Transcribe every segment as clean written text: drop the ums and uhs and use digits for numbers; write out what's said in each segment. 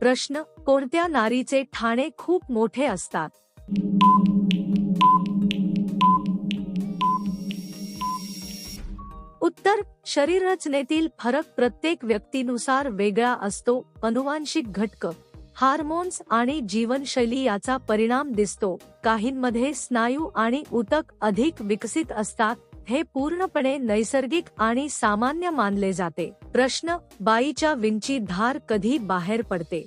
प्रश्न, कोणत्या नारीचे ठाणे खूप मोठे असतात? उत्तर, शरीररचनेतील फरक प्रत्येक व्यक्तीनुसार वेगळा असतो. अनुवांशिक घटक, हार्मोन्स आणि जीवनशैली याचा परिणाम दिसतो. काहींमध्ये स्नायू आणि ऊतक अधिक विकसित असतात. हे पूर्णपणे नैसर्गिक आणि सामान्य मानले जाते. प्रश्न, बाईच्या विंची धार कधी बाहेर पडते?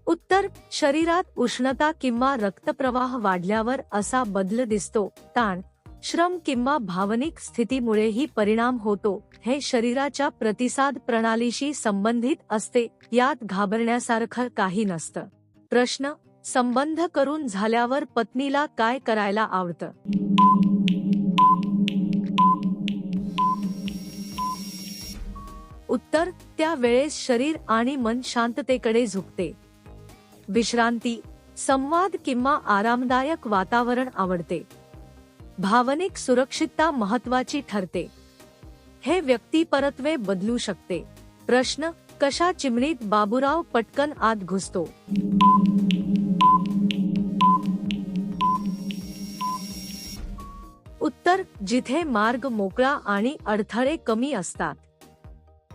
उत्तर, शरीरात उष्णता किंवा रक्तप्रवाह वाढल्यावर असा बदल दिसतो. ताण, श्रम किंवा भावनिक स्थितीमुळेही परिणाम होतो. हे शरीराच्या प्रतिसाद प्रणालीशी संबंधित असते. यात घाबरण्यासारखं काही नसतं. प्रश्न, संबंध करून झाल्यावर पत्नीला काय करायला आवडतं? उत्तर, त्या वेळेस शरीर आणि मन शांततेकडे झुकते. विश्रांती, संवाद किंवा आरामदायक वातावरण आवडते. भावनिक सुरक्षितता महत्वाची ठरते. हे व्यक्ती परत्वे बदलू शकते. प्रश्न, कशा चिमणीत बाबूराव पटकन आत घुसतो? उत्तर, जिथे मार्ग मोकळा आणि अडथळे कमी असतात.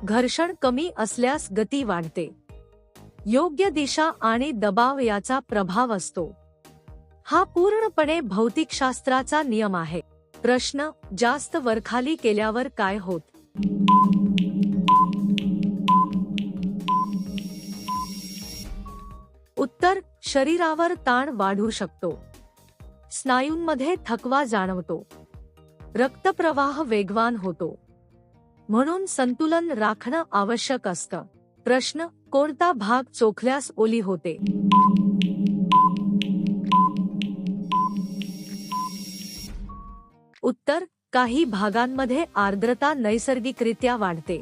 घर्षण कमी असल्यास गती वाढते. योग्य दिशा आणि दबाव याचा प्रभाव असतो. हा पूर्णपणे भौतिकशास्त्राचा नियम आहे. प्रश्न, जास्त वरखाली केल्यावर काय होत? उत्तर, शरीरावर ताण वाढू शकतो. स्नायूंमध्ये थकवा जाणवतो. रक्तप्रवाह वेगवान होतो. म्हणून संतुलन राखणं आवश्यक असतं. प्रश्न, कोणता भाग चोखल्यास ओली होते? उत्तर, काही भागांमध्ये आर्द्रता नैसर्गिकरित्या वाढते.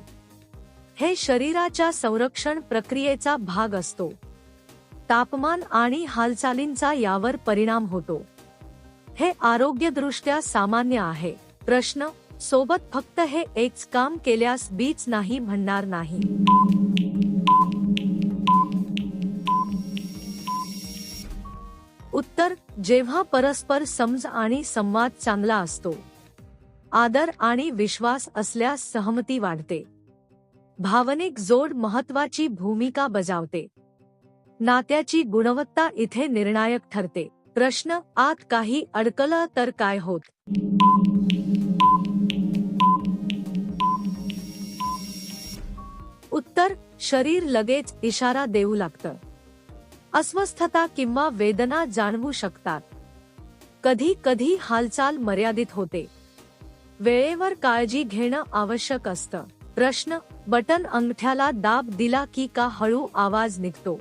हे शरीराच्या संरक्षण प्रक्रियेचा भाग असतो. तापमान आणि हालचालींचा यावर परिणाम होतो. हे आरोग्यदृष्ट्या सामान्य आहे. प्रश्न, सोबत फक्त हे एकच काम केल्यास बीच नाही म्हणणार नाही? उत्तर, जेव्हा परस्पर समज आणि संवाद चांगला असतो. आदर आणि विश्वास असल्यास सहमती वाढते. भावनिक जोड महत्वाची भूमिका बजावते. नात्याची गुणवत्ता इथे निर्णायक ठरते. प्रश्न, आत काही अडकलं तर काय होत? उत्तर, शरीर लगेच इशारा देऊ लागतं. अस्वस्थता किंवा वेदना जाणवू शकतात. कधी कधी हालचाल मर्यादित होते. वेळेवर काळजी घेणं आवश्यक असतं. प्रश्न, बटन अंगठ्याला दाब दिला की का हळू आवाज निघतो?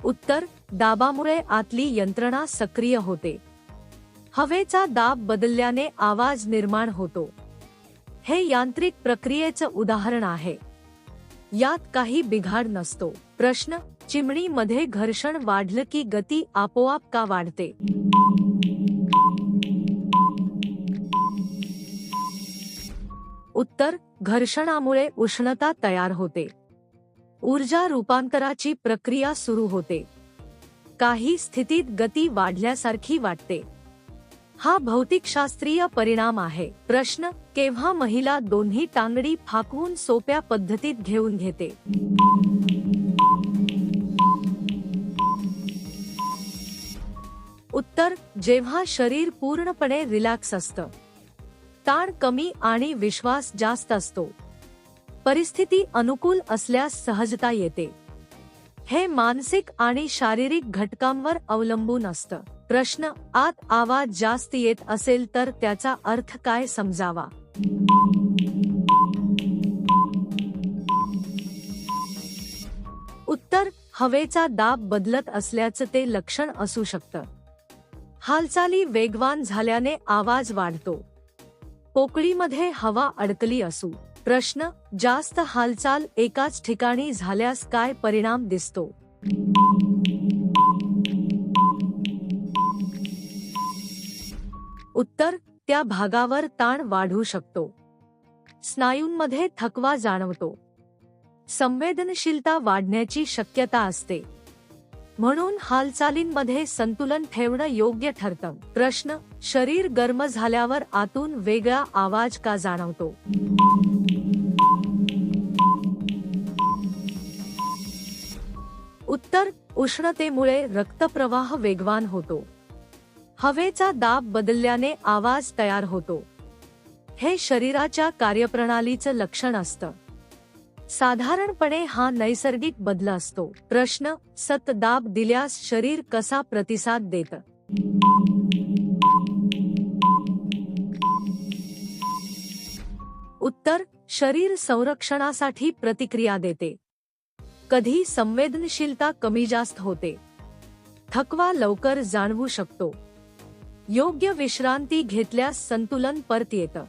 उत्तर, दाबामुळे आतली यंत्रणा सक्रिय होते. हवेचा दाब बदलल्याने आवाज निर्माण होतो. हे यांत्रिक प्रक्रियेचं उदाहरण आहे. यात काही बिघाड नसतो. प्रश्न, चिमणीमध्ये घर्षण वाढलं की गती आपोआप का वाढते? उत्तर, घर्षणामुळे उष्णता तयार होते. ऊर्जा रूपांतराची प्रक्रिया सुरू होते. काही स्थितीत गती वाढल्यासारखी वाटते. हा भौतिकशास्त्रीय परिणाम आहे. प्रश्न, केव्हा महिला दोन्ही टांगडी फाकवून सोप्या पद्धतीत घेऊन घेते? उत्तर, जेव्हा शरीर पूर्णपणे रिलॅक्स असतं. ताण कमी आणि विश्वास जास्त असतो. परिस्थिती अनुकूल असल्यास सहजता येते. हे मानसिक आणि शारीरिक घटकांवर अवलंबून असतं. प्रश्न, आत आवाज जास्त येत असेल तर त्याचा अर्थ काय समजावा? उत्तर, हवेचा दाब बदलत असल्याचं ते लक्षण असू शकतं. हालचाली वेगवान झाल्याने आवाज वाढतो. पोकळीमध्ये हवा अडकली असू. प्रश्न, जास्त हालचाल एकाच ठिकाणी झाल्यास काय परिणाम दिसतो? उत्तर, त्या भागावर ताण वाढू शकतो. स्नायूंमध्ये थकवा जाणवतो. संवेदनशीलता वाढण्याची शक्यता असते. म्हणून हालचालींमध्ये संतुलन ठेवणं योग्य ठरतं. प्रश्न, शरीर गरम झाल्यावर आतून वेगळा आवाज का जाणवतो? उत्तर, उष्णतेमुळे रक्तप्रवाह वेगवान होतो. हवेचा दाब बदलल्याने आवाज तयार होतो. हे शरीराच्या कार्यप्रणालीचं लक्षण असतं. साधारणपणे हा नैसर्गिक बदल असतो. प्रश्न, सतत दाब दिल्यास शरीर कसा प्रतिसाद देतं? उत्तर, शरीर संरक्षणासाठी प्रतिक्रिया देते. कधी संवेदनशीलता कमी जास्त होते. थकवा लवकर जाणवू शकतो. योग्य विश्रांती घेतल्यास संतुलन परत येतं.